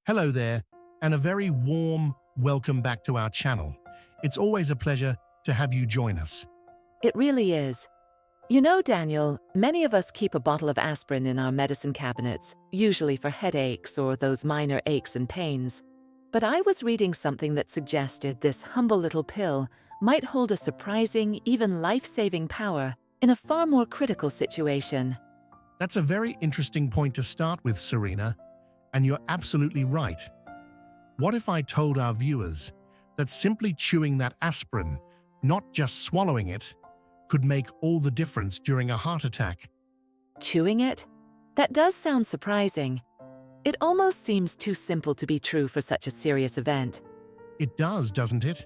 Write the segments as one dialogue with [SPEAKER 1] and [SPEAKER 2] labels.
[SPEAKER 1] Hello there, and a very warm welcome back to our channel. It's always a pleasure to have you join us.
[SPEAKER 2] It really is. You know, Daniel, many of us keep a bottle of aspirin in our medicine cabinets, usually for headaches or those minor aches and pains. But I was reading something that suggested this humble little pill might hold a surprising, even life-saving power in a far more critical situation.
[SPEAKER 1] That's a very interesting point to start with, Serena, and you're absolutely right. What if I told our viewers that simply chewing that aspirin, not just swallowing it, could make all the difference during a heart attack?
[SPEAKER 2] Chewing it? That does sound surprising. It almost seems too simple to be true for such a serious event.
[SPEAKER 1] It does, doesn't it?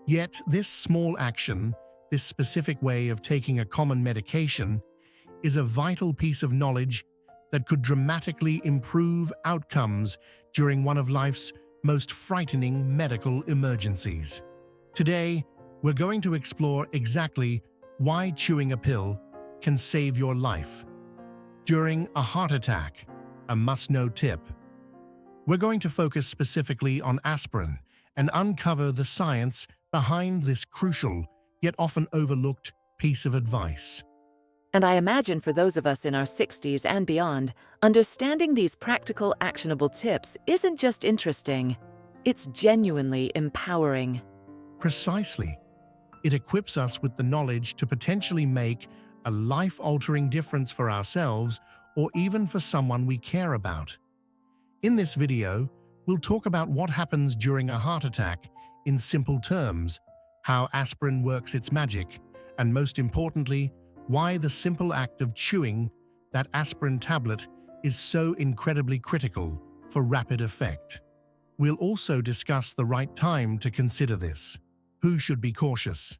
[SPEAKER 1] Yet this small action, this specific way of taking a common medication, is a vital piece of knowledge that could dramatically improve outcomes during one of life's most frightening medical emergencies. Today, we're going to explore exactly why chewing a pill can save your life. During a heart attack, a must-know tip. We're going to focus specifically on aspirin and uncover the science behind this crucial, yet often overlooked, piece of advice.
[SPEAKER 2] And I imagine for those of us in our 60s and beyond, understanding these practical, actionable tips isn't just interesting, it's genuinely empowering.
[SPEAKER 1] Precisely. It equips us with the knowledge to potentially make a life-altering difference for ourselves or even for someone we care about. In this video, we'll talk about what happens during a heart attack in simple terms, how aspirin works its magic, and most importantly, why the simple act of chewing that aspirin tablet is so incredibly critical for rapid effect. We'll also discuss the right time to consider this, who should be cautious,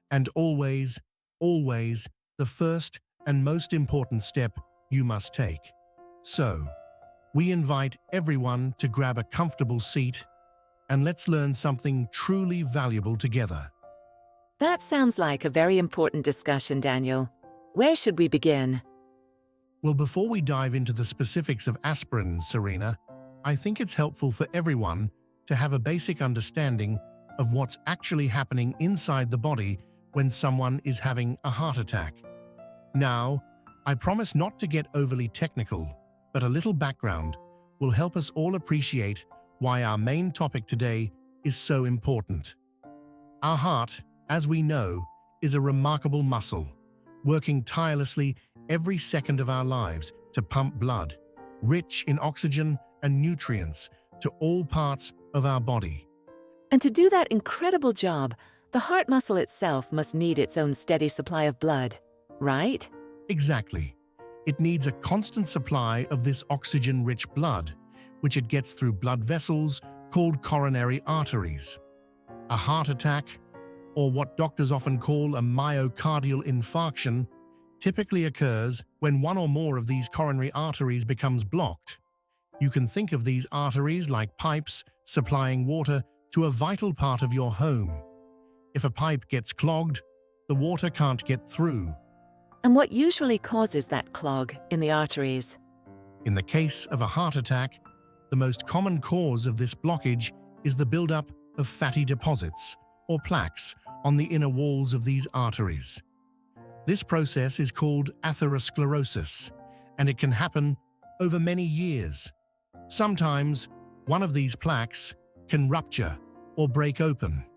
[SPEAKER 1] and always, the first and most important step you must take. So, we invite everyone to grab a comfortable seat and let's learn something truly valuable together.
[SPEAKER 2] That sounds like a very important discussion, Daniel. Where should we begin?
[SPEAKER 1] Well, before we dive into the specifics of aspirin, Serena, I think it's helpful for everyone to have a basic understanding of what's actually happening inside the body when someone is having a heart attack. Now, I promise not to get overly technical, but a little background will help us all appreciate why our main topic today is so important. Our heart, as we know, is a remarkable muscle, working tirelessly every second of our lives to pump blood, rich in oxygen and nutrients, to all parts of our body.
[SPEAKER 2] And to do that incredible job, the heart muscle itself must need its own steady supply of blood, right?
[SPEAKER 1] Exactly. It needs a constant supply of this oxygen-rich blood, which it gets through blood vessels called coronary arteries. A heart attack, or what doctors often call a myocardial infarction, typically occurs when one or more of these coronary arteries becomes blocked. You can think of these arteries like pipes supplying water to a vital part of your home. If a pipe gets clogged, the water can't get through.
[SPEAKER 2] And what usually causes that clog in the arteries?
[SPEAKER 1] In the case of a heart attack, the most common cause of this blockage is the buildup of fatty deposits, or plaques, on the inner walls of these arteries. This process is called atherosclerosis, and it can happen over many years. Sometimes, one of these plaques can rupture or break open.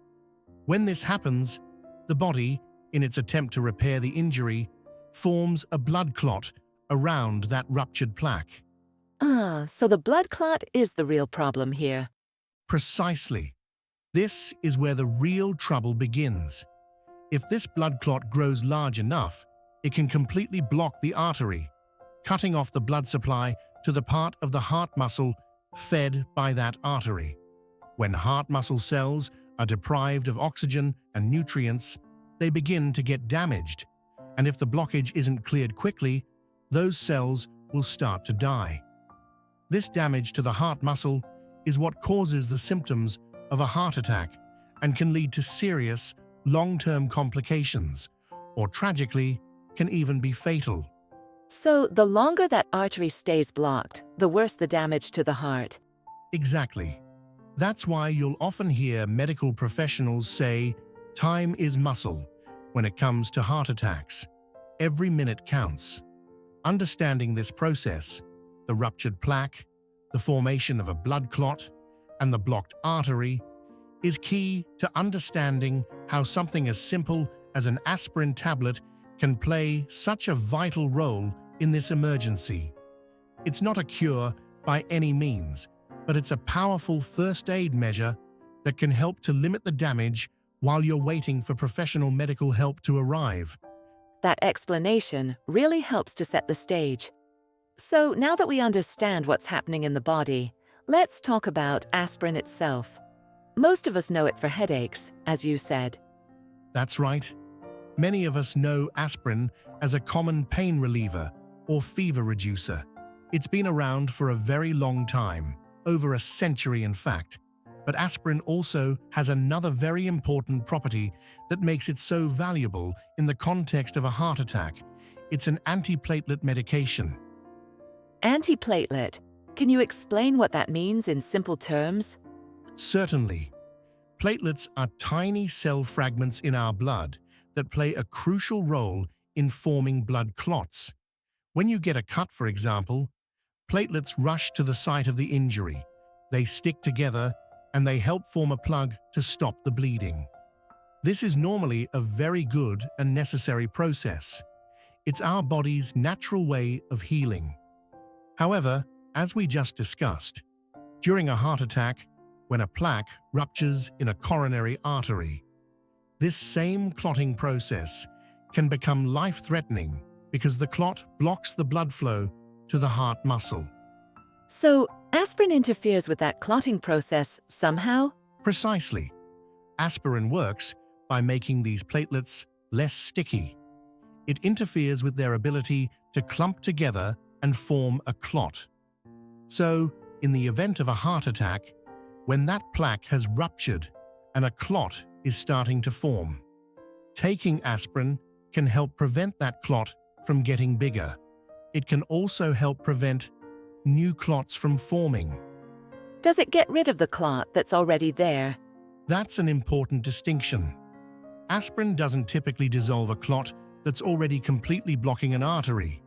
[SPEAKER 1] When this happens, the body, in its attempt to repair the injury, forms a blood clot around that ruptured plaque.
[SPEAKER 2] So the blood clot is the real problem here.
[SPEAKER 1] Precisely. This is where the real trouble begins. If this blood clot grows large enough, it can completely block the artery, cutting off the blood supply to the part of the heart muscle fed by that artery. When heart muscle cells are deprived of oxygen and nutrients, they begin to get damaged, and if the blockage isn't cleared quickly, those cells will start to die. This damage to the heart muscle is what causes the symptoms of a heart attack and can lead to serious, long-term complications, or tragically, can even be fatal.
[SPEAKER 2] So the longer that artery stays blocked, the worse the damage to the heart.
[SPEAKER 1] Exactly. That's why you'll often hear medical professionals say, time is muscle when it comes to heart attacks. Every minute counts. Understanding this process, the ruptured plaque, the formation of a blood clot, and the blocked artery, is key to understanding how something as simple as an aspirin tablet can play such a vital role in this emergency. It's not a cure by any means, but it's a powerful first aid measure that can help to limit the damage while you're waiting for professional medical help to arrive.
[SPEAKER 2] That explanation really helps to set the stage. So now that we understand what's happening in the body, let's talk about aspirin itself. Most of us know it for headaches, as you said.
[SPEAKER 1] That's right. Many of us know aspirin as a common pain reliever or fever reducer. It's been around for a very long time, over a century in fact. But aspirin also has another very important property that makes it so valuable in the context of a heart attack. It's an antiplatelet medication.
[SPEAKER 2] Antiplatelet. Can you explain what that means in simple terms?
[SPEAKER 1] Certainly. Platelets are tiny cell fragments in our blood that play a crucial role in forming blood clots. When you get a cut, for example, platelets rush to the site of the injury. They stick together and they help form a plug to stop the bleeding. This is normally a very good and necessary process. It's our body's natural way of healing. However, as we just discussed, during a heart attack, when a plaque ruptures in a coronary artery, this same clotting process can become life-threatening because the clot blocks the blood flow to the heart muscle.
[SPEAKER 2] So, aspirin interferes with that clotting process somehow?
[SPEAKER 1] Precisely. Aspirin works by making these platelets less sticky. It interferes with their ability to clump together and form a clot. So, in the event of a heart attack, when that plaque has ruptured and a clot is starting to form, taking aspirin can help prevent that clot from getting bigger. It can also help prevent new clots from forming.
[SPEAKER 2] Does it get rid of the clot that's already there?
[SPEAKER 1] That's an important distinction. Aspirin doesn't typically dissolve a clot that's already completely blocking an artery.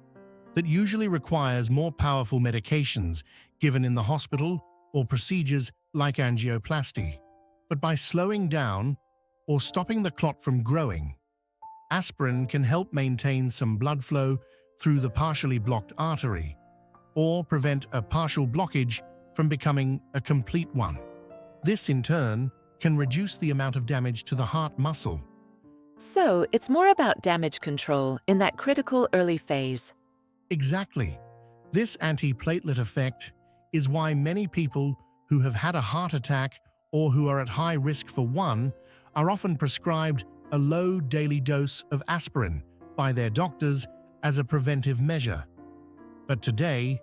[SPEAKER 1] That usually requires more powerful medications given in the hospital or procedures like angioplasty. But by slowing down or stopping the clot from growing, aspirin can help maintain some blood flow through the partially blocked artery, or prevent a partial blockage from becoming a complete one. This, in turn, can reduce the amount of damage to the heart muscle.
[SPEAKER 2] So, it's more about damage control in that critical early phase.
[SPEAKER 1] Exactly. This antiplatelet effect is why many people who have had a heart attack or who are at high risk for one are often prescribed a low daily dose of aspirin by their doctors as a preventive measure. But today,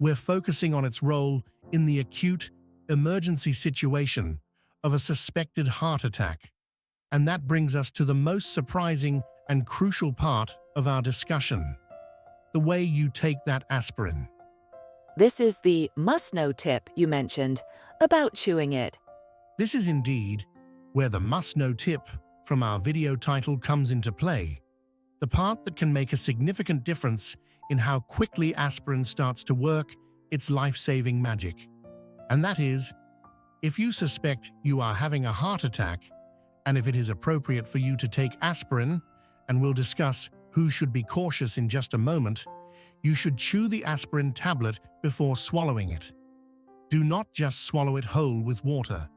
[SPEAKER 1] we're focusing on its role in the acute emergency situation of a suspected heart attack. And that brings us to the most surprising and crucial part of our discussion: the way you take that aspirin.
[SPEAKER 2] This is the must-know tip you mentioned about chewing it.
[SPEAKER 1] This is indeed where the must-know tip from our video title comes into play, the part that can make a significant difference in how quickly aspirin starts to work its life-saving magic. And that is, if you suspect you are having a heart attack, and if it is appropriate for you to take aspirin, and we'll discuss who should be cautious in just a moment, you should chew the aspirin tablet before swallowing it. Do not just swallow it whole with water.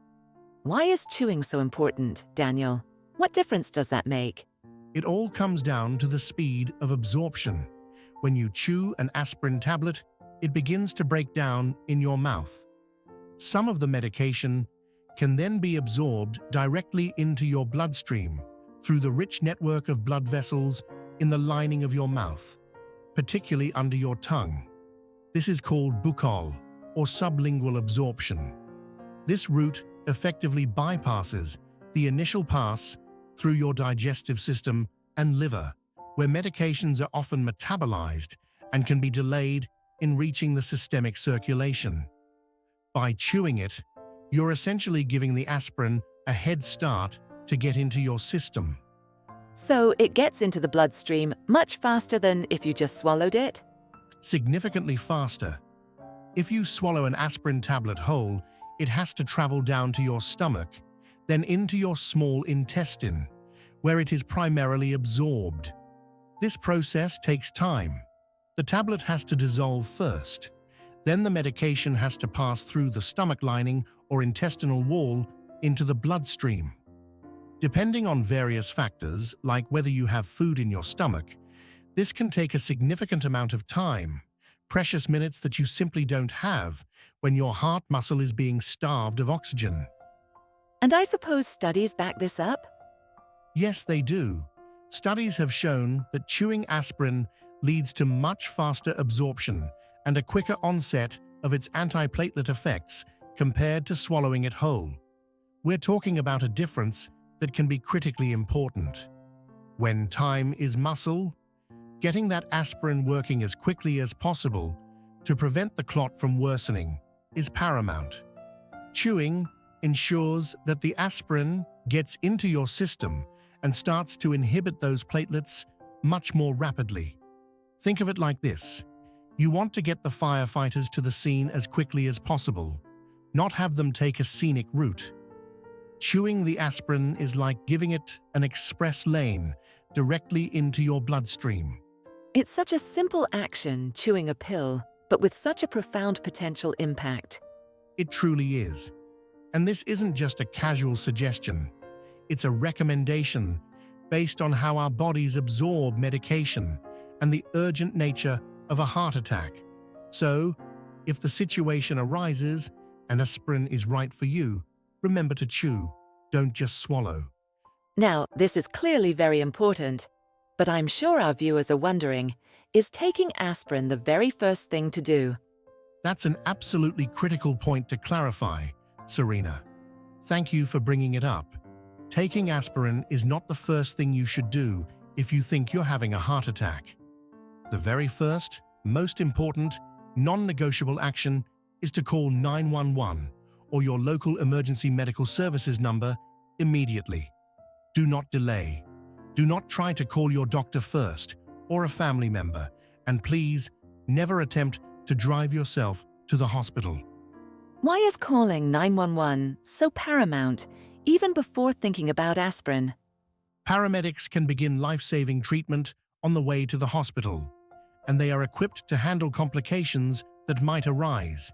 [SPEAKER 2] Why is chewing so important, Daniel? What difference does that make?
[SPEAKER 1] It all comes down to the speed of absorption. When you chew an aspirin tablet, it begins to break down in your mouth. Some of the medication can then be absorbed directly into your bloodstream through the rich network of blood vessels in the lining of your mouth, particularly under your tongue. This is called buccal, or sublingual absorption. This route effectively bypasses the initial pass through your digestive system and liver, where medications are often metabolized and can be delayed in reaching the systemic circulation. By chewing it, you're essentially giving the aspirin a head start to get into your system.
[SPEAKER 2] So it gets into the bloodstream much faster than if you just swallowed it?
[SPEAKER 1] Significantly faster. If you swallow an aspirin tablet whole, it has to travel down to your stomach, then into your small intestine, where it is primarily absorbed. This process takes time. The tablet has to dissolve first. Then the medication has to pass through the stomach lining or intestinal wall into the bloodstream. Depending on various factors, like whether you have food in your stomach, this can take a significant amount of time, precious minutes that you simply don't have when your heart muscle is being starved of oxygen.
[SPEAKER 2] And I suppose studies back this up?
[SPEAKER 1] Yes, they do. Studies have shown that chewing aspirin leads to much faster absorption and a quicker onset of its antiplatelet effects compared to swallowing it whole. We're talking about a difference that can be critically important. When time is muscle, getting that aspirin working as quickly as possible to prevent the clot from worsening is paramount. Chewing ensures that the aspirin gets into your system and starts to inhibit those platelets much more rapidly. Think of it like this. You want to get the firefighters to the scene as quickly as possible, not have them take a scenic route. Chewing the aspirin is like giving it an express lane directly into your bloodstream.
[SPEAKER 2] It's such a simple action, chewing a pill, but with such a profound potential impact.
[SPEAKER 1] It truly is. And this isn't just a casual suggestion. It's a recommendation based on how our bodies absorb medication and the urgent nature of a heart attack. So, if the situation arises and aspirin is right for you, remember to chew, don't just swallow.
[SPEAKER 2] Now, this is clearly very important, but I'm sure our viewers are wondering, is taking aspirin the very first thing to do?
[SPEAKER 1] That's an absolutely critical point to clarify, Serena. Thank you for bringing it up. Taking aspirin is not the first thing you should do if you think you're having a heart attack. The very first, most important, non-negotiable action is to call 911 or your local emergency medical services number immediately. Do not delay. Do not try to call your doctor first or a family member, and please never attempt to drive yourself to the hospital.
[SPEAKER 2] Why is calling 911 so paramount, even before thinking about aspirin?
[SPEAKER 1] Paramedics can begin life-saving treatment on the way to the hospital, and they are equipped to handle complications that might arise.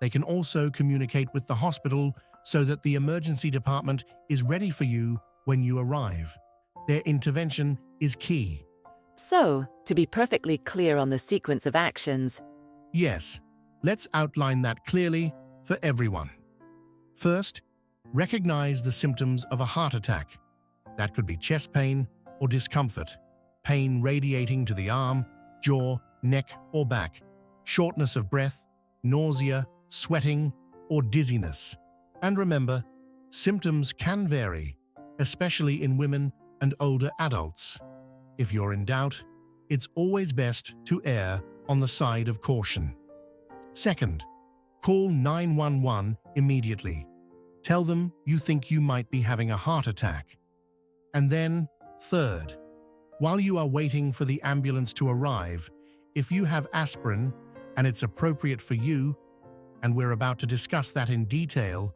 [SPEAKER 1] They can also communicate with the hospital so that the emergency department is ready for you when you arrive. Their intervention is key.
[SPEAKER 2] So, to be perfectly clear on the sequence of actions,
[SPEAKER 1] Yes, let's outline that clearly for everyone. First, recognize the symptoms of a heart attack. That could be chest pain or discomfort, pain radiating to the arm, jaw, neck, or back, shortness of breath, nausea, sweating, or dizziness. And remember, symptoms can vary, especially in women and older adults. If you're in doubt, it's always best to err on the side of caution. Second, call 911 immediately. Tell them you think you might be having a heart attack. And then, third, while you are waiting for the ambulance to arrive, if you have aspirin and it's appropriate for you, and we're about to discuss that in detail,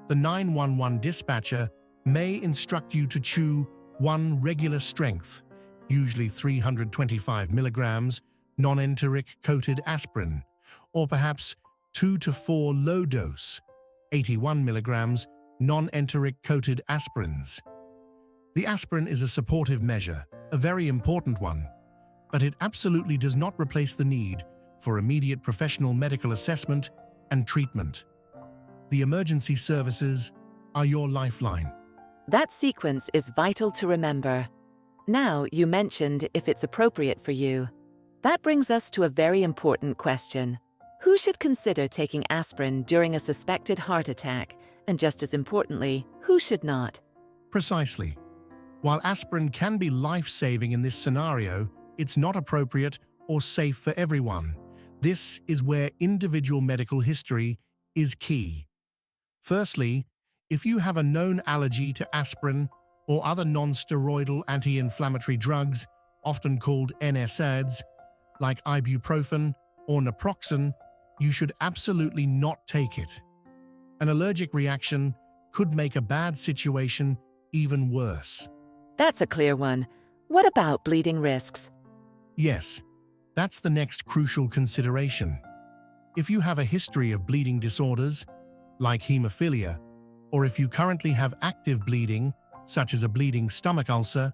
[SPEAKER 1] the 911 dispatcher may instruct you to chew one regular strength, usually 325 milligrams, non-enteric-coated aspirin, or perhaps 2 to 4 low-dose, 81 milligrams, non-enteric-coated aspirins. The aspirin is a supportive measure, a very important one, but it absolutely does not replace the need for immediate professional medical assessment and treatment. The emergency services are your lifeline.
[SPEAKER 2] that sequence is vital to remember. Now, you mentioned if it's appropriate for you. That brings us to a very important question. Who should consider taking aspirin during a suspected heart attack? And just as importantly, who should not?
[SPEAKER 1] Precisely. While aspirin can be life-saving in this scenario, it's not appropriate or safe for everyone. This is where individual medical history is key. Firstly, if you have a known allergy to aspirin or other non-steroidal anti-inflammatory drugs, often called NSAIDs, like ibuprofen or naproxen, you should absolutely not take it. An allergic reaction could make a bad situation even worse.
[SPEAKER 2] That's a clear one. What about bleeding risks?
[SPEAKER 1] Yes, that's the next crucial consideration. If you have a history of bleeding disorders, like hemophilia, or if you currently have active bleeding, such as a bleeding stomach ulcer,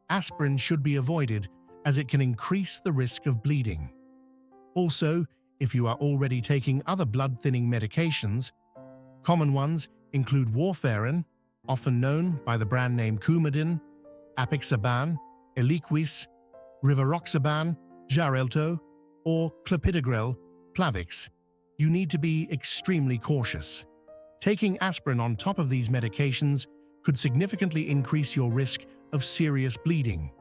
[SPEAKER 1] aspirin should be avoided as it can increase the risk of bleeding. Also, if you are already taking other blood-thinning medications, common ones include warfarin, often known by the brand name Coumadin, apixaban, Eliquis, rivaroxaban, Xarelto, or clopidogrel, Plavix. You need to be extremely cautious. Taking aspirin on top of these medications could significantly increase your risk of serious bleeding.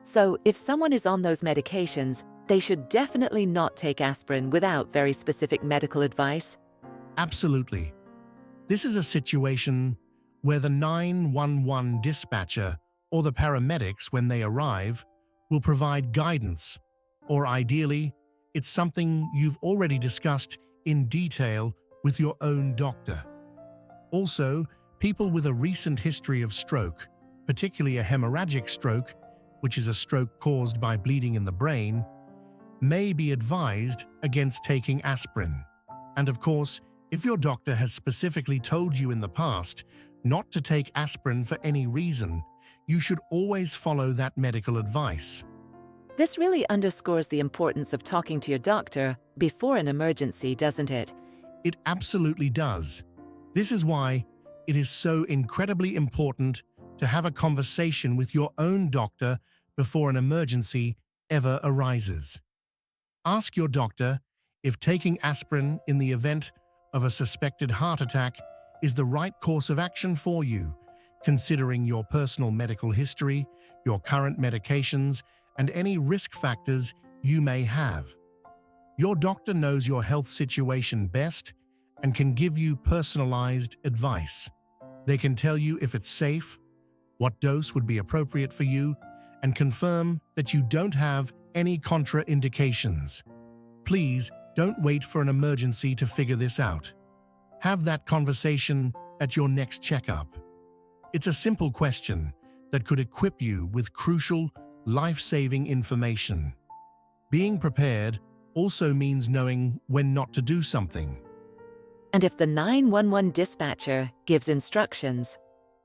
[SPEAKER 2] So, if someone is on those medications, they should definitely not take aspirin without very specific medical advice?
[SPEAKER 1] Absolutely. This is a situation where the 911 dispatcher or the paramedics, when they arrive, will provide guidance, or ideally, it's something you've already discussed in detail with your own doctor. Also, people with a recent history of stroke, particularly a hemorrhagic stroke, which is a stroke caused by bleeding in the brain, may be advised against taking aspirin. And of course, if your doctor has specifically told you in the past not to take aspirin for any reason, you should always follow that medical advice.
[SPEAKER 2] This really underscores the importance of talking to your doctor before an emergency, doesn't it?
[SPEAKER 1] It absolutely does. This is why it is so incredibly important to have a conversation with your own doctor before an emergency ever arises. Ask your doctor if taking aspirin in the event of a suspected heart attack is the right course of action for you, considering your personal medical history, your current medications, and any risk factors you may have. Your doctor knows your health situation best and can give you personalized advice. They can tell you if it's safe, what dose would be appropriate for you, and confirm that you don't have any contraindications. Please don't wait for an emergency to figure this out. Have that conversation at your next checkup. It's a simple question that could equip you with crucial, life-saving information. Being prepared also means knowing when not to do something.
[SPEAKER 2] And if the 911 dispatcher gives instructions,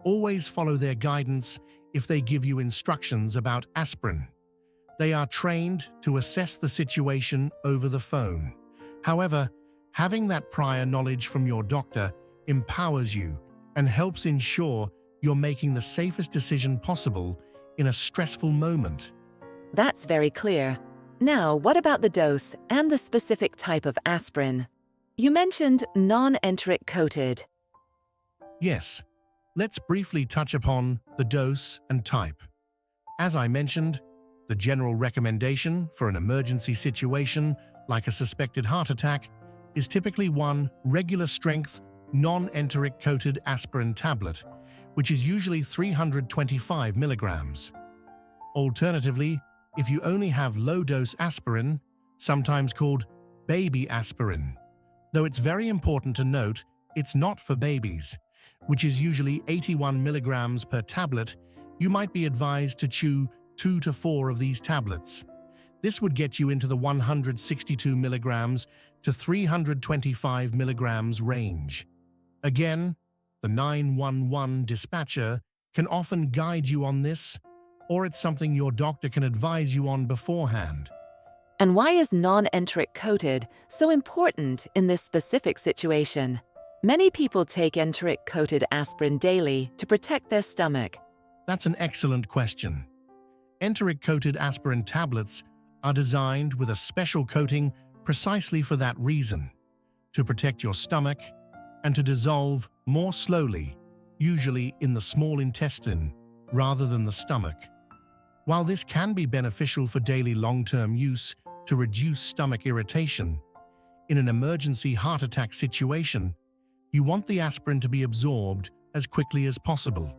[SPEAKER 1] Always follow their guidance if they give you instructions about aspirin. They are trained to assess the situation over the phone. However, having that prior knowledge from your doctor empowers you and helps ensure you're making the safest decision possible in a stressful moment.
[SPEAKER 2] that's very clear. Now, what about the dose and the specific type of aspirin? You mentioned non-enteric-coated.
[SPEAKER 1] Yes, let's briefly touch upon the dose and type. As I mentioned, the general recommendation for an emergency situation like a suspected heart attack is typically one regular strength non-enteric-coated aspirin tablet, which is usually 325 milligrams. Alternatively, if you only have low-dose aspirin, sometimes called baby aspirin, though it's very important to note it's not for babies, which is usually 81 milligrams per tablet, you might be advised to chew 2 to 4 of these tablets. This would get you into the 162 milligrams to 325 milligrams range. Again, the 911 dispatcher can often guide you on this, or it's something your doctor can advise you on beforehand.
[SPEAKER 2] And why is non-enteric-coated so important in this specific situation? Many people take enteric-coated aspirin daily to protect their stomach.
[SPEAKER 1] That's an excellent question. Enteric-coated aspirin tablets are designed with a special coating precisely for that reason, to protect your stomach and to dissolve more slowly, usually in the small intestine rather than the stomach. While this can be beneficial for daily long-term use to reduce stomach irritation, In an emergency heart attack situation, you want the aspirin to be absorbed as quickly as possible.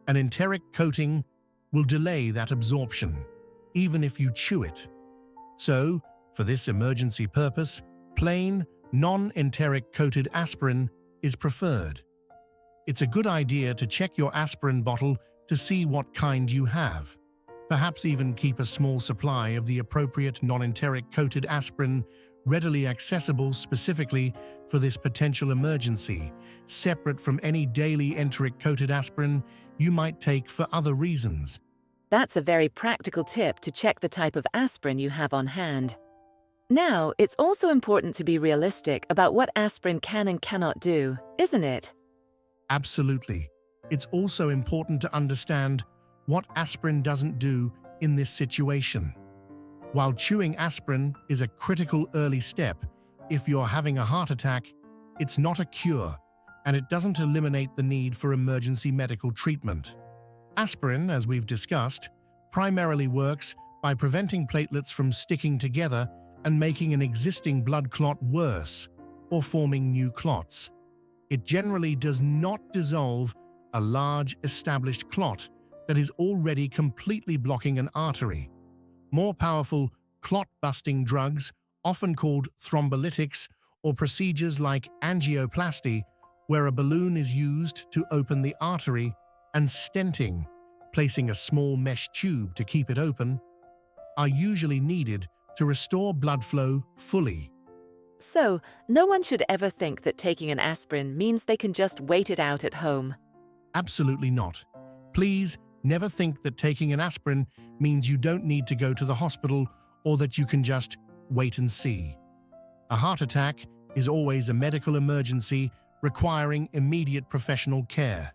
[SPEAKER 1] An enteric coating will delay that absorption, even if you chew it. So, for this emergency purpose, plain, non-enteric-coated aspirin is preferred. It's a good idea to check your aspirin bottle to see what kind you have. Perhaps even keep a small supply of the appropriate non-enteric-coated aspirin readily accessible specifically for this potential emergency, separate from any daily enteric-coated aspirin you might take for other reasons.
[SPEAKER 2] That's a very practical tip to check the type of aspirin you have on hand. Now, it's also important to be realistic about what aspirin can and cannot do, isn't it?
[SPEAKER 1] Absolutely. It's also important to understand what aspirin doesn't do in this situation. While chewing aspirin is a critical early step, if you're having a heart attack, it's not a cure, and it doesn't eliminate the need for emergency medical treatment. Aspirin, as we've discussed, primarily works by preventing platelets from sticking together and making an existing blood clot worse, or forming new clots. It generally does not dissolve a large established clot that is already completely blocking an artery. More powerful clot-busting drugs, often called thrombolytics, or procedures like angioplasty, where a balloon is used to open the artery, and stenting, placing a small mesh tube to keep it open, are usually needed to restore blood flow fully.
[SPEAKER 2] So, no one should ever think that taking an aspirin means they can just wait it out at home.
[SPEAKER 1] Absolutely not. Please never think that taking an aspirin means you don't need to go to the hospital or that you can just wait and see. A heart attack is always a medical emergency requiring immediate professional care.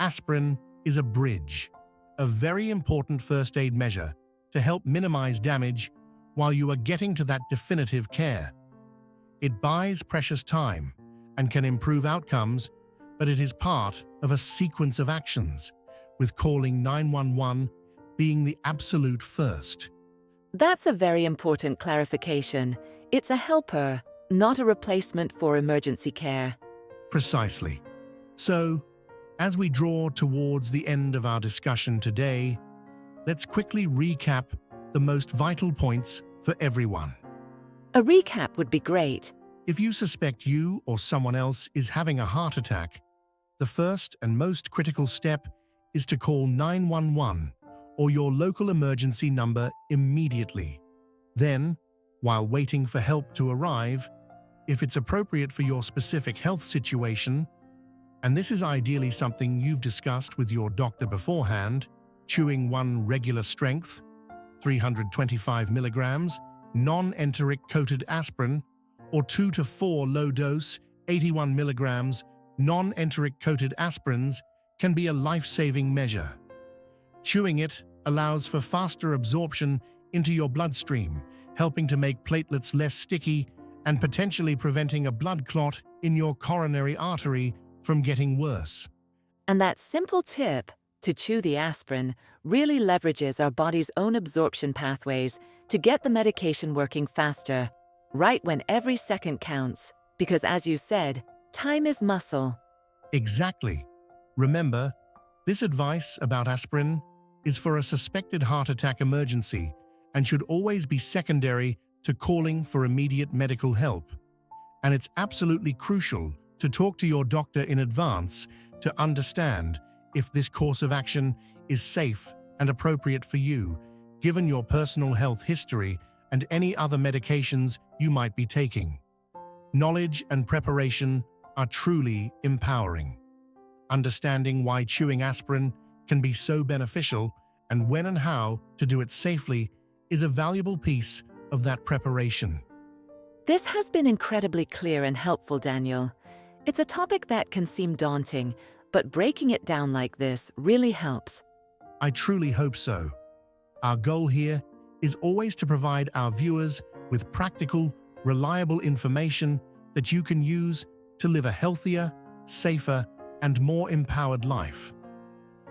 [SPEAKER 1] Aspirin is a bridge, a very important first aid measure to help minimize damage while you are getting to that definitive care. It buys precious time and can improve outcomes, but it is part of a sequence of actions, with calling 911 being the absolute first.
[SPEAKER 2] That's a very important clarification. It's a helper, not a replacement for emergency care.
[SPEAKER 1] Precisely. So, as we draw towards the end of our discussion today, let's quickly recap the most vital points for everyone.
[SPEAKER 2] A recap would be great.
[SPEAKER 1] If you suspect you or someone else is having a heart attack, the first and most critical step is to call 911 or your local emergency number immediately. Then, while waiting for help to arrive, if it's appropriate for your specific health situation, and this is ideally something you've discussed with your doctor beforehand, chewing one regular strength, 325 milligrams, non-enteric-coated aspirin, or 2 to 4 low-dose, 81 milligrams, non-enteric-coated aspirins can be a life-saving measure. Chewing it allows for faster absorption into your bloodstream, helping to make platelets less sticky and potentially preventing a blood clot in your coronary artery from getting worse.
[SPEAKER 2] And that simple tip, to chew the aspirin, really leverages our body's own absorption pathways to get the medication working faster, right when every second counts. Because as you said, time is muscle.
[SPEAKER 1] Exactly. Remember, this advice about aspirin is for a suspected heart attack emergency and should always be secondary to calling for immediate medical help. And it's absolutely crucial to talk to your doctor in advance to understand if this course of action is safe and appropriate for you, given your personal health history and any other medications you might be taking. Knowledge and preparation are truly empowering. Understanding why chewing aspirin can be so beneficial and when and how to do it safely is a valuable piece of that preparation.
[SPEAKER 2] This has been incredibly clear and helpful, Daniel. It's a topic that can seem daunting, but breaking it down like this really helps.
[SPEAKER 1] I truly hope so. Our goal here is always to provide our viewers with practical, reliable information that you can use to live a healthier, safer, and more empowered life.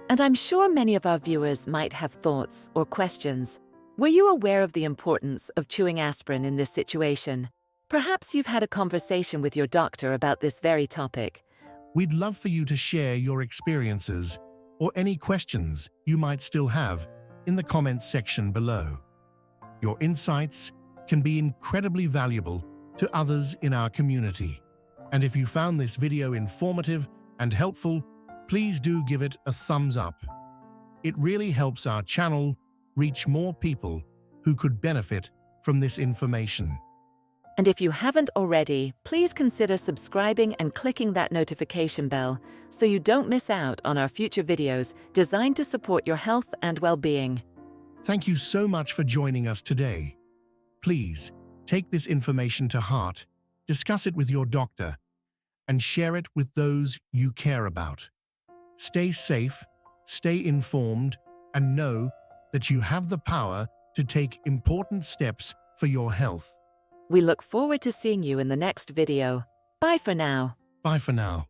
[SPEAKER 2] And I'm sure many of our viewers might have thoughts or questions. Were you aware of the importance of chewing aspirin in this situation? Perhaps you've had a conversation with your doctor about this very topic.
[SPEAKER 1] We'd love for you to share your experiences or any questions you might still have in the comments section below. Your insights can be incredibly valuable to others in our community. And if you found this video informative and helpful, please do give it a thumbs up. It really helps our channel reach more people who could benefit from this information.
[SPEAKER 2] And if you haven't already, please consider subscribing and clicking that notification bell so you don't miss out on our future videos designed to support your health and well-being.
[SPEAKER 1] Thank you so much for joining us today. Please take this information to heart, discuss it with your doctor, and share it with those you care about. Stay safe, stay informed, and know that you have the power to take important steps for your health.
[SPEAKER 2] We look forward to seeing you in the next video. Bye for now.
[SPEAKER 1] Bye for now.